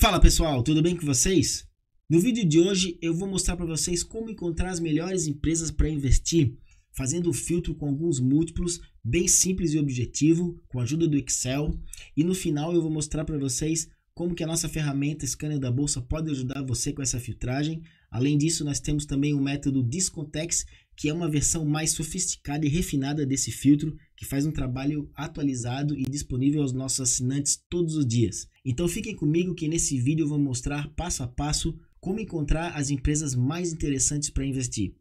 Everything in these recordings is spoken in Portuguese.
Fala pessoal, tudo bem com vocês? No vídeo de hoje eu vou mostrar para vocês como encontrar as melhores empresas para investir, fazendo o filtro com alguns múltiplos, bem simples e objetivo, com a ajuda do Excel. E no final eu vou mostrar para vocês como que a nossa ferramenta Scanner da Bolsa pode ajudar você com essa filtragem. Além disso, nós temos também o método Discontext, que é uma versão mais sofisticada e refinada desse filtro, que faz um trabalho atualizado e disponível aos nossos assinantes todos os dias. Então fiquem comigo que nesse vídeo eu vou mostrar passo a passo como encontrar as empresas mais interessantes para investir.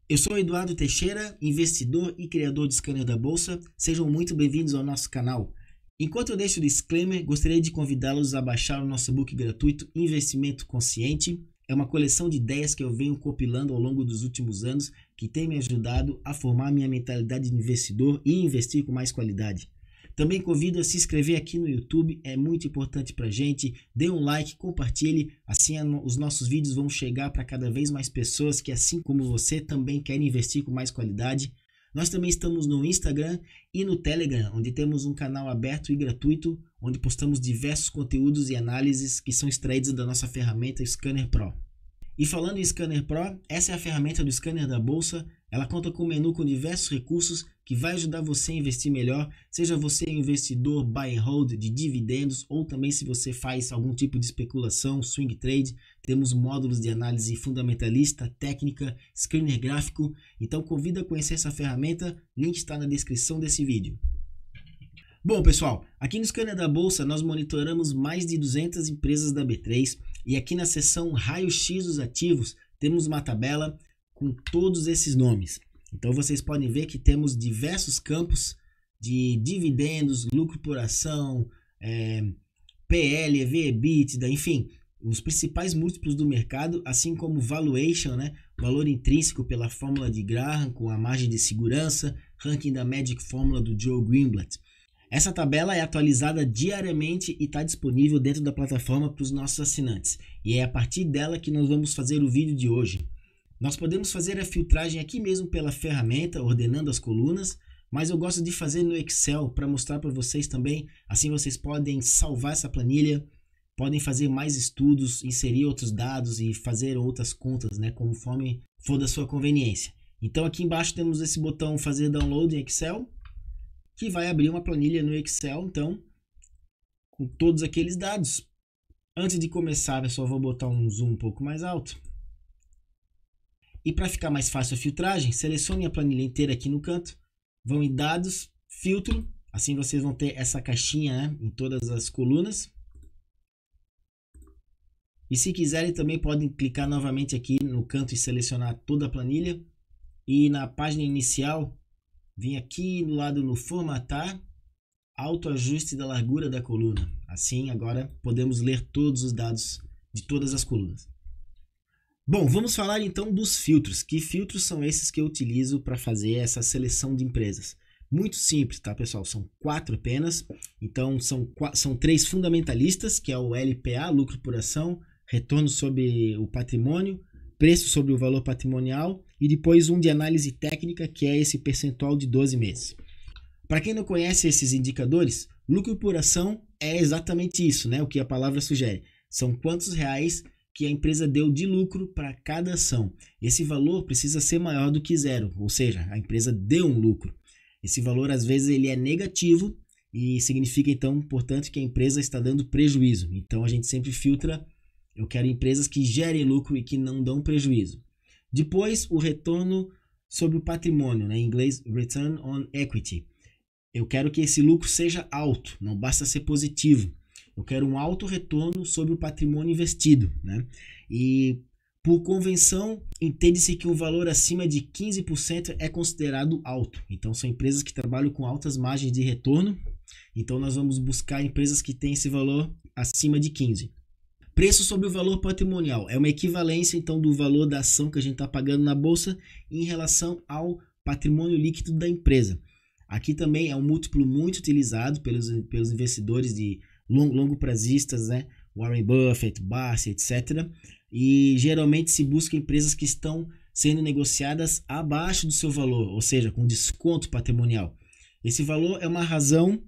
Eu sou Eduardo Teixeira, investidor e criador de Scanner da Bolsa. Sejam muito bem-vindos ao nosso canal. Enquanto eu deixo o disclaimer, gostaria de convidá-los a baixar o nosso e-book gratuito Investimento Consciente. É uma coleção de ideias que eu venho compilando ao longo dos últimos anos que tem me ajudado a formar minha mentalidade de investidor e investir com mais qualidade. Também convido a se inscrever aqui no YouTube, é muito importante para a gente. Dê um like, compartilhe, assim os nossos vídeos vão chegar para cada vez mais pessoas que, assim como você, também querem investir com mais qualidade. Nós também estamos no Instagram e no Telegram, onde temos um canal aberto e gratuito, onde postamos diversos conteúdos e análises que são extraídos da nossa ferramenta Scanner Pro. E falando em Scanner Pro, essa é a ferramenta do Scanner da Bolsa. Ela conta com um menu com diversos recursos que vai ajudar você a investir melhor, seja você um investidor buy and hold de dividendos ou também se você faz algum tipo de especulação, swing trade. Temos módulos de análise fundamentalista, técnica, screener gráfico. Então convido a conhecer essa ferramenta, link está na descrição desse vídeo. Bom pessoal, aqui no Scanner da Bolsa nós monitoramos mais de 200 empresas da B3 e aqui na seção raio-x dos ativos temos uma tabela com todos esses nomes. Então vocês podem ver que temos diversos campos de dividendos, lucro por ação, PL, EV, EBITDA, enfim, os principais múltiplos do mercado, assim como valuation, valor intrínseco pela fórmula de Graham com a margem de segurança, ranking da Magic Fórmula do Joe Greenblatt. Essa tabela é atualizada diariamente e está disponível dentro da plataforma para os nossos assinantes. E é a partir dela que nós vamos fazer o vídeo de hoje. Nós podemos fazer a filtragem aqui mesmo pela ferramenta, ordenando as colunas, mas eu gosto de fazer no Excel para mostrar para vocês também. Assim vocês podem salvar essa planilha, podem fazer mais estudos, inserir outros dados e fazer outras contas, conforme for da sua conveniência. Então aqui embaixo temos esse botão fazer download em Excel, que vai abrir uma planilha no Excel, então, com todos aqueles dados. Antes de começar, eu só vou botar um zoom um pouco mais alto. E para ficar mais fácil a filtragem, selecione a planilha inteira aqui no canto, vão em dados, filtro, assim vocês vão ter essa caixinha em todas as colunas. E se quiserem também podem clicar novamente aqui no canto e selecionar toda a planilha. E na página inicial, vim aqui no lado no formatar, autoajuste da largura da coluna. Assim agora podemos ler todos os dados de todas as colunas. Bom, vamos falar então dos filtros. Que filtros são esses que eu utilizo para fazer essa seleção de empresas? Muito simples, tá pessoal? São 4 apenas. Então são 3 fundamentalistas, que é o LPA, lucro por ação, retorno sobre o patrimônio, preço sobre o valor patrimonial e depois um de análise técnica, que é esse percentual de 12 meses. Para quem não conhece esses indicadores, lucro por ação é exatamente isso, o que a palavra sugere. São quantos reais que a empresa deu de lucro para cada ação. Esse valor precisa ser maior do que zero, ou seja, a empresa deu um lucro. Esse valor às vezes ele é negativo e significa então, portanto, que a empresa está dando prejuízo. Então a gente sempre filtra, eu quero empresas que gerem lucro e que não dão prejuízo. Depois o retorno sobre o patrimônio, em inglês Return on Equity. Eu quero que esse lucro seja alto, não basta ser positivo. Eu quero um alto retorno sobre o patrimônio investido. E por convenção, entende-se que um valor acima de 15% é considerado alto. Então são empresas que trabalham com altas margens de retorno. Então nós vamos buscar empresas que têm esse valor acima de 15%. Preço sobre o valor patrimonial é uma equivalência então do valor da ação que a gente está pagando na bolsa em relação ao patrimônio líquido da empresa. Aqui também é um múltiplo muito utilizado pelos investidores de longo prazistas, Warren Buffett, Barsi, etc. E geralmente se busca empresas que estão sendo negociadas abaixo do seu valor, ou seja, com desconto patrimonial. Esse valor é uma razão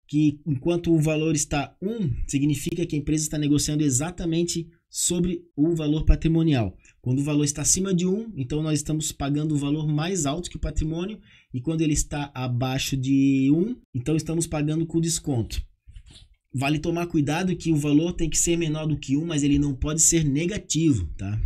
que enquanto o valor está 1, significa que a empresa está negociando exatamente sobre o valor patrimonial. Quando o valor está acima de 1, então nós estamos pagando o valor mais alto que o patrimônio, e quando ele está abaixo de 1, então estamos pagando com desconto. Vale tomar cuidado que o valor tem que ser menor do que 1, mas ele não pode ser negativo, tá?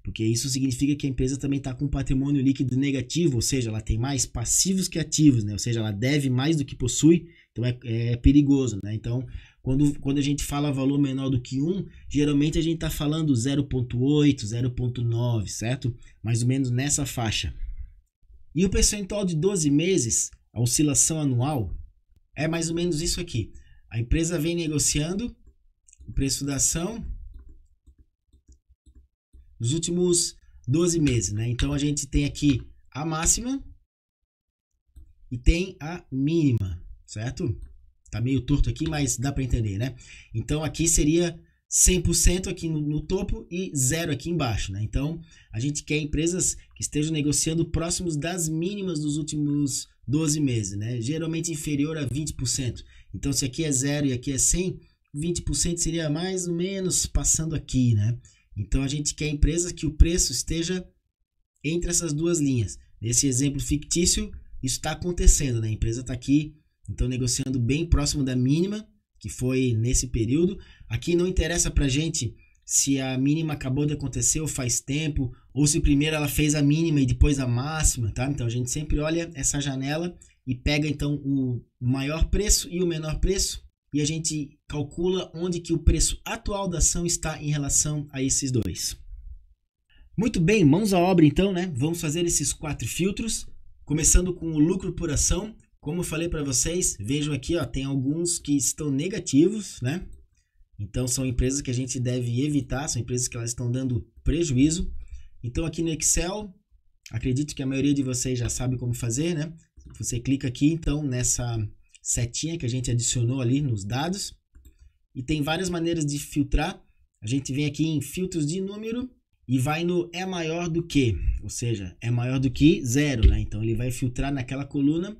Porque isso significa que a empresa também está com um patrimônio líquido negativo, ou seja, ela tem mais passivos que ativos, né? Ou seja, ela deve mais do que possui, então é perigoso, né? Então, quando a gente fala valor menor do que 1, geralmente a gente está falando 0,8, 0,9, certo? Mais ou menos nessa faixa. E o percentual de 12 meses, a oscilação anual, é mais ou menos isso aqui. A empresa vem negociando o preço da ação nos últimos 12 meses, né? Então a gente tem aqui a máxima e tem a mínima, certo? Tá meio torto aqui, mas dá para entender, né? Então aqui seria 100% aqui no topo e 0 aqui embaixo, né? Então a gente quer empresas que estejam negociando próximos das mínimas dos últimos 12 meses, né? Geralmente inferior a 20%. Então se aqui é 0 e aqui é 100, 20% seria mais ou menos passando aqui, né? Então a gente quer empresas que o preço esteja entre essas duas linhas. Nesse exemplo fictício, isso está acontecendo, né? A empresa está aqui, então, negociando bem próximo da mínima, que foi nesse período. Aqui não interessa para a gente se a mínima acabou de acontecer ou faz tempo, ou se primeiro ela fez a mínima e depois a máxima, tá? Então a gente sempre olha essa janela e pega então o maior preço e o menor preço, e a gente calcula onde que o preço atual da ação está em relação a esses dois. Muito bem, mãos à obra então, né? Vamos fazer esses 4 filtros, começando com o lucro por ação. Como eu falei para vocês, vejam aqui, ó, tem alguns que estão negativos, né? Então são empresas que a gente deve evitar, são empresas que elas estão dando prejuízo. Então aqui no Excel, acredito que a maioria de vocês já sabe como fazer, né? Você clica aqui então nessa setinha que a gente adicionou ali nos dados, e tem várias maneiras de filtrar. A gente vem aqui em filtros de número e vai no é maior do que, ou seja, é maior do que 0, né? Então ele vai filtrar naquela coluna,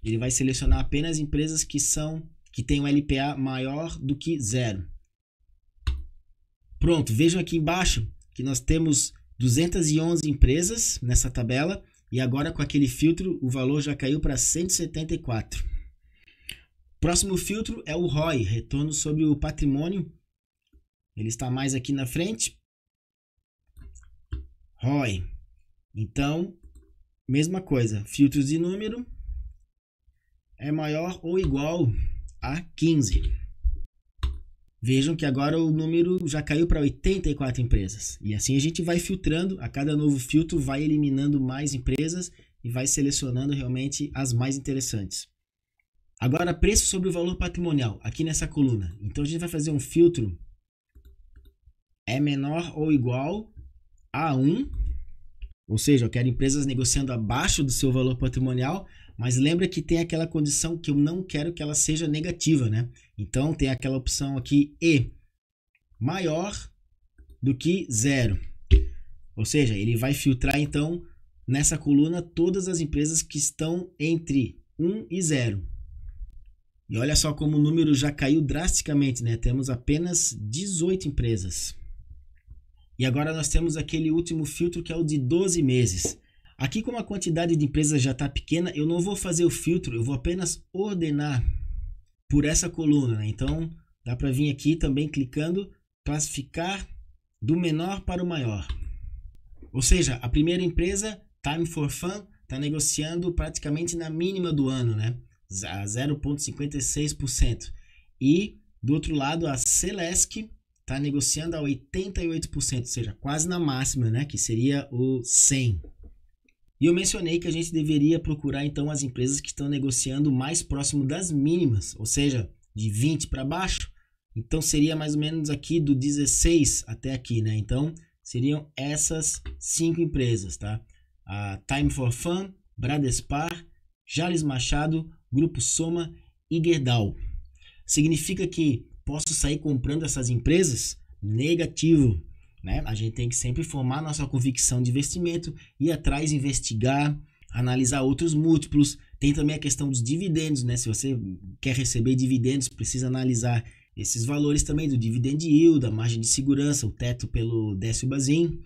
ele vai selecionar apenas empresas que têm um LPA maior do que 0. Pronto, vejam aqui embaixo que nós temos 211 empresas nessa tabela, e agora com aquele filtro o valor já caiu para 174. Próximo filtro é o ROI, retorno sobre o patrimônio. Ele está mais aqui na frente. ROI. Então, mesma coisa, filtros de número é maior ou igual a 15. Vejam que agora o número já caiu para 84 empresas. E assim a gente vai filtrando, a cada novo filtro vai eliminando mais empresas e vai selecionando realmente as mais interessantes. Agora, preço sobre o valor patrimonial, aqui nessa coluna. Então a gente vai fazer um filtro é menor ou igual a 1, ou seja, eu quero empresas negociando abaixo do seu valor patrimonial, mas lembra que tem aquela condição que eu não quero que ela seja negativa, né? Então tem aquela opção aqui E, maior do que 0. Ou seja, ele vai filtrar então nessa coluna todas as empresas que estão entre 1 e 0. E olha só como o número já caiu drasticamente, né? Temos apenas 18 empresas. E agora nós temos aquele último filtro que é o de 12 meses. Aqui, como a quantidade de empresas já está pequena, eu não vou fazer o filtro, eu vou apenas ordenar por essa coluna, né? Então, dá para vir aqui também clicando, classificar do menor para o maior. Ou seja, a primeira empresa, Time for Fun, está negociando praticamente na mínima do ano, né? A 0,56%. E, do outro lado, a Celesc está negociando a 88%, ou seja, quase na máxima, né? Que seria o 100%. E eu mencionei que a gente deveria procurar então as empresas que estão negociando mais próximo das mínimas, ou seja, de 20 para baixo. Então seria mais ou menos aqui do 16 até aqui, né? Então seriam essas 5 empresas, tá? A Time for Fun, Bradespar, Jalles Machado, Grupo Soma e Gerdau. Significa que posso sair comprando essas empresas? Negativo. Né? A gente tem que sempre formar nossa convicção de investimento, ir atrás, investigar, analisar outros múltiplos, Tem também a questão dos dividendos, né? Se você quer receber dividendos, precisa analisar esses valores também do dividend yield, a margem de segurança, o teto pelo Décio-Bazin.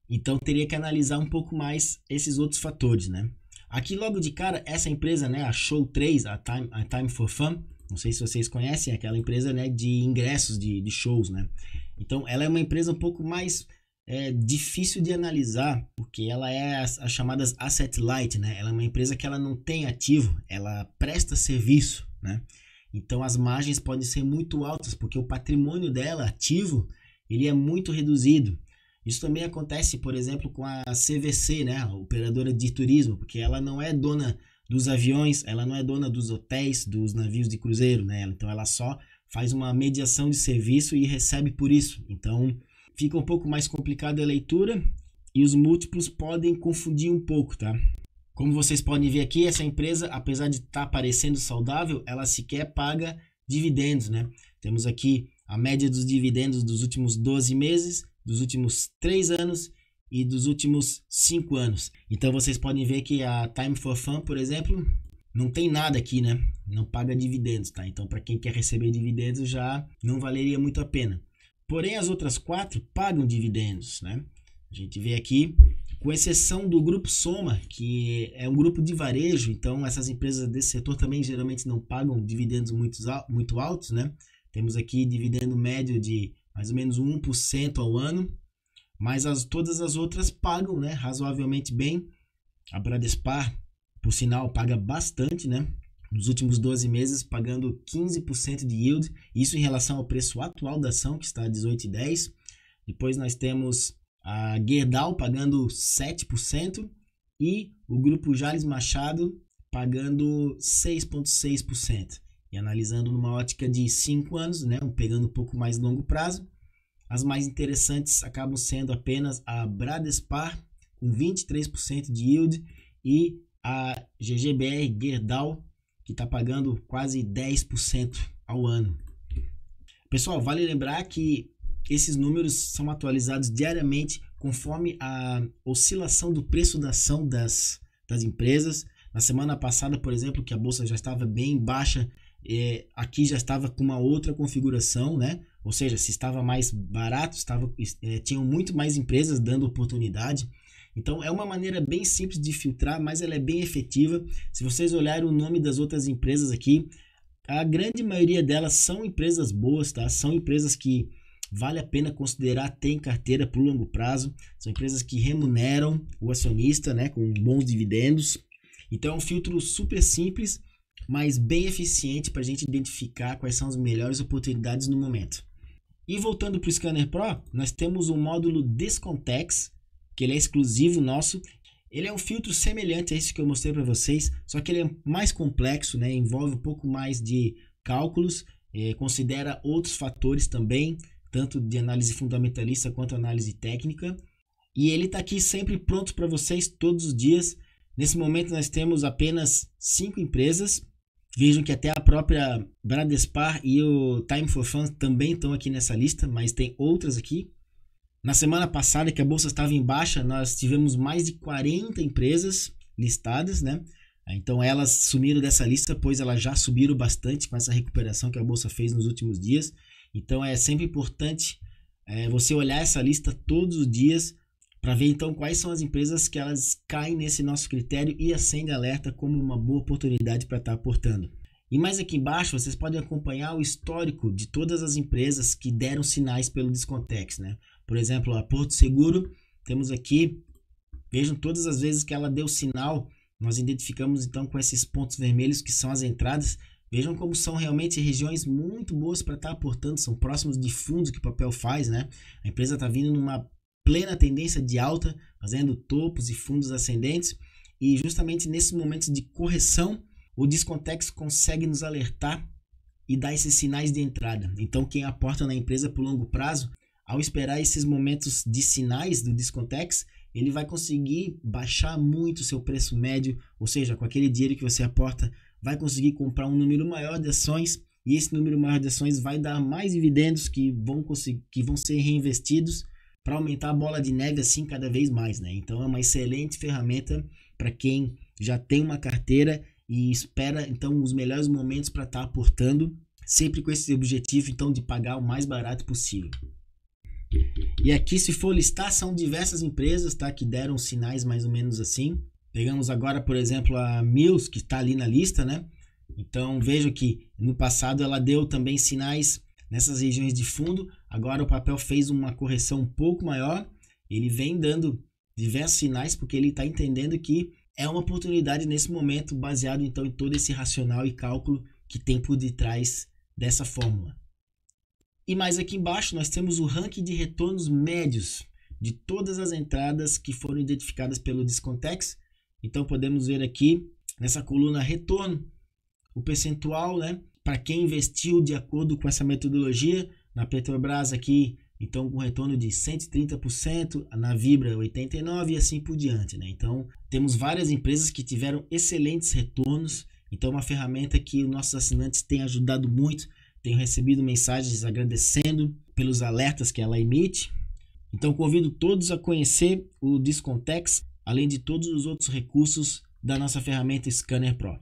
Então teria que analisar um pouco mais esses outros fatores, né? Aqui logo de cara, essa empresa, né, a Show3, a Time for Fun, não sei se vocês conhecem, é aquela empresa, né, de ingressos de shows, né? Então ela é uma empresa um pouco mais difícil de analisar, porque ela é as chamadas asset light, né? Ela é uma empresa que ela não tem ativo, ela presta serviço, né? Então as margens podem ser muito altas, porque o patrimônio dela, ativo, ele é muito reduzido. Isso também acontece, por exemplo, com a CVC, né? A operadora de turismo, porque ela não é dona dos aviões, ela não é dona dos hotéis, dos navios de cruzeiro, né? Então ela só faz uma mediação de serviço e recebe por isso. Então fica um pouco mais complicada a leitura e os múltiplos podem confundir um pouco, tá? Como vocês podem ver aqui, essa empresa, apesar de estar parecendo saudável, ela sequer paga dividendos, né? Temos aqui a média dos dividendos dos últimos 12 meses, dos últimos 3 anos e dos últimos 5 anos. Então vocês podem ver que a Time for Fun, por exemplo, não tem nada aqui, né? Não paga dividendos, tá? Então para quem quer receber dividendos já não valeria muito a pena. Porém, as outras 4 pagam dividendos, né? A gente vê aqui, com exceção do Grupo Soma, que é um grupo de varejo, então essas empresas desse setor também geralmente não pagam dividendos muito altos, né? Temos aqui dividendo médio de mais ou menos 1% ao ano, mas todas as outras pagam, né, razoavelmente bem. A Bradespar, por sinal, paga bastante, né? Nos últimos 12 meses, pagando 15% de yield, isso em relação ao preço atual da ação, que está a 18,10. Depois nós temos a Gerdau pagando 7% e o Grupo Jalles Machado pagando 6,6%. E analisando numa ótica de 5 anos, né, pegando um pouco mais longo prazo, as mais interessantes acabam sendo apenas a Bradespar, com 23% de yield, e a GGBR Gerdau, que está pagando quase 10% ao ano. Pessoal, vale lembrar que esses números são atualizados diariamente conforme a oscilação do preço da ação das empresas. Na semana passada, por exemplo, que a bolsa já estava bem baixa, aqui já estava com uma outra configuração, né? Ou seja, se estava mais barato, tinham muito mais empresas dando oportunidade. Então é uma maneira bem simples de filtrar, mas ela é bem efetiva. Se vocês olharem o nome das outras empresas aqui, a grande maioria delas são empresas boas, tá? São empresas que vale a pena considerar ter em carteira por longo prazo. São empresas que remuneram o acionista, né, com bons dividendos. Então é um filtro super simples, mas bem eficiente para a gente identificar quais são as melhores oportunidades no momento. E voltando para o Scanner Pro, nós temos o módulo Discontex, que ele é exclusivo nosso. Ele é um filtro semelhante a esse que eu mostrei para vocês, só que ele é mais complexo, né? Envolve um pouco mais de cálculos, considera outros fatores também, tanto de análise fundamentalista quanto análise técnica. E ele está aqui sempre pronto para vocês todos os dias. Nesse momento nós temos apenas 5 empresas. Vejam que até a própria Bradespar e o Time for Fun também estão aqui nessa lista, mas tem outras aqui. Na semana passada, que a bolsa estava em baixa, nós tivemos mais de 40 empresas listadas, né? Então elas sumiram dessa lista, pois elas já subiram bastante com essa recuperação que a bolsa fez nos últimos dias. Então é sempre importante você olhar essa lista todos os dias para ver então quais são as empresas que elas caem nesse nosso critério e acende alerta como uma boa oportunidade para estar aportando. E mais aqui embaixo vocês podem acompanhar o histórico de todas as empresas que deram sinais pelo Discontex, né? Por exemplo, a Porto Seguro, temos aqui, vejam todas as vezes que ela deu sinal, nós identificamos então com esses pontos vermelhos que são as entradas. Vejam como são realmente regiões muito boas para estar aportando, são próximos de fundos que o papel faz, né? A empresa está vindo numa plena tendência de alta, fazendo topos e fundos ascendentes, e justamente nesses momentos de correção, o Discontex consegue nos alertar e dar esses sinais de entrada. Então quem aporta na empresa por longo prazo, ao esperar esses momentos de sinais do Discontex, ele vai conseguir baixar muito o seu preço médio, ou seja, com aquele dinheiro que você aporta, vai conseguir comprar um número maior de ações, e esse número maior de ações vai dar mais dividendos que vão ser reinvestidos para aumentar a bola de neve assim cada vez mais, né? Então é uma excelente ferramenta para quem já tem uma carteira e espera então os melhores momentos para estar aportando, sempre com esse objetivo então de pagar o mais barato possível. E aqui, se for listar, são diversas empresas, tá, que deram sinais mais ou menos assim. Pegamos agora, por exemplo, a Mills, que está ali na lista, né? Então vejo que no passado ela deu também sinais nessas regiões de fundo. Agora o papel fez uma correção um pouco maior. Ele vem dando diversos sinais porque ele está entendendo que é uma oportunidade nesse momento, baseado então em todo esse racional e cálculo que tem por detrás dessa fórmula. E mais aqui embaixo nós temos o ranking de retornos médios de todas as entradas que foram identificadas pelo Discontex. Então podemos ver aqui nessa coluna retorno o percentual, né, para quem investiu de acordo com essa metodologia. Na Petrobras aqui, então com retorno de 130%, na Vibra 89% e assim por diante, né? Então temos várias empresas que tiveram excelentes retornos. Então uma ferramenta que os nossos assinantes têm ajudado muito. Tenho recebido mensagens agradecendo pelos alertas que ela emite. Então convido todos a conhecer o Discontex, além de todos os outros recursos da nossa ferramenta Scanner Pro.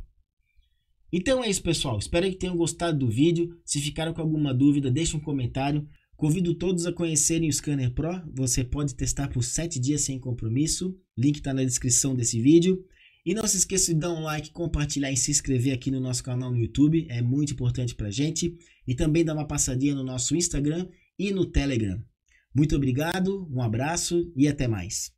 Então é isso, pessoal. Espero que tenham gostado do vídeo. Se ficaram com alguma dúvida, deixe um comentário. Convido todos a conhecerem o Scanner Pro. Você pode testar por 7 dias sem compromisso. Link está na descrição desse vídeo. E não se esqueça de dar um like, compartilhar e se inscrever aqui no nosso canal no YouTube. É muito importante pra gente. E também dar uma passadinha no nosso Instagram e no Telegram. Muito obrigado, um abraço e até mais.